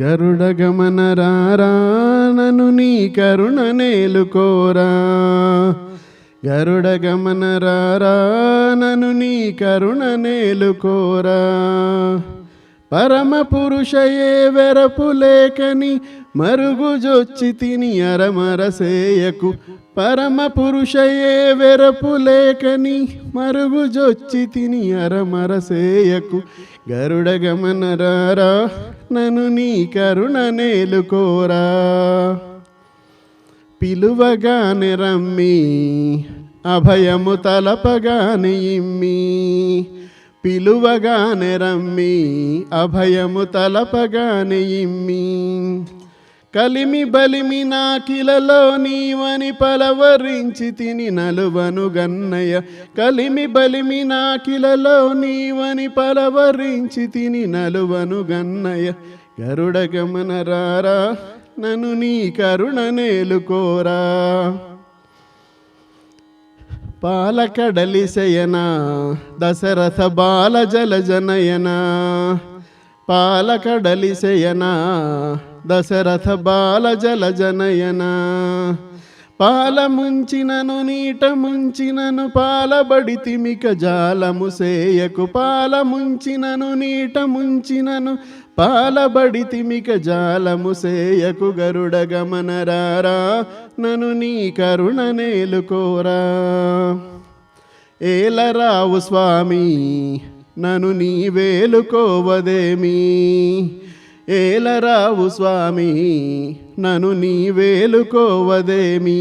గరుడ గమన రారా నను నీ కరుణ నేలుకోరా. గరుడ గమన రారా నను నీ కరుణ నేలుకోరా. పరమ పురుషయే వెరపు లేకని మరుగుజొచ్చి తిని అరమరసేయకు. పరమ పురుషయే వెరపు లేకని మరుగుజొచ్చి తిని అరమరసేయకు. గరుడ గమన రారా నను నీ కరుణ నేలుకోరా. పిలువగానే రమ్మి అభయము తలపగానే ఇమ్మి. పిలువగానే రమ్మి అభయము తలపగానే ఇమ్మి. కలిమి బలిమి నాకిలలో నీవని పలవరించి తిని నలువను గన్నయ్య. కలిమి బలిమి నాకిలలో నీవని పలవరించి తిని నలువను గన్నయ్య. గరుడ గమన రారా నను నీ కరుణ నేలుకోరా. పాలకడలి శయనా దశరథ బాల జల జనయనా. పాలకడలి శయనా దశరథ బాల జల జనయనా. పాల ముంచినను నీట ముంచినను పాలబడి తిమిక జాలము సేయకు. పాల ముంచినను నీట ముంచినను పాలబడి తిమిక జాలము సేయకు. గరుడ గమన రారా నను నీ కరుణ నేలుకోరా. ఏలరావు స్వామి నను నీ వేలుకోవదేమి. ఏలరావు స్వామి నను నీ వేలుకోవదేమి.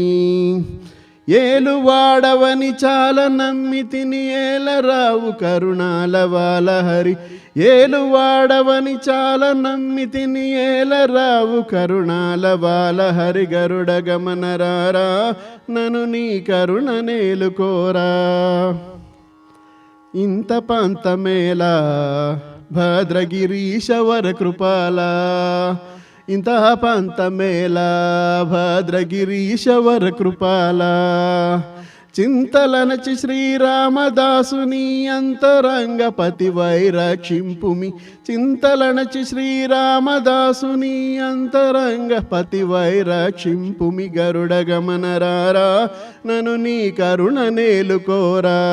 ఏలువాడవని చాలా నమ్మి తిని ఏలరావు కరుణాల వాలహరి. ఏలువాడవని చాలా నమ్మి తిని ఏలరావు కరుణాల వాలహరి. గరుడ గమన రారా నను నీ కరుణ నేలుకోరా. ఇంత పంతమేలా భద్రగిరీశవర కృపాల. ఇంత పంతమేలా భద్రగిరీశవర కృపాల. చింతలనచి శ్రీరామదాసుని అంతరంగ పతివై రక్షింపుమి. చింతలనచి శ్రీరామదాసుని అంతరంగ పతివై రక్షింపుమి. గరుడ గమన రారా నను నీ కరుణ నేలుకోరా.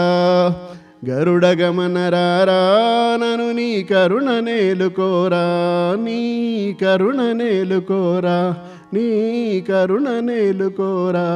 గరుడ గమన రారా నను నీ కరుణ నేలుకోరా. నీ కరుణ నేలుకోరా. నీ కరుణ నేలుకోరా.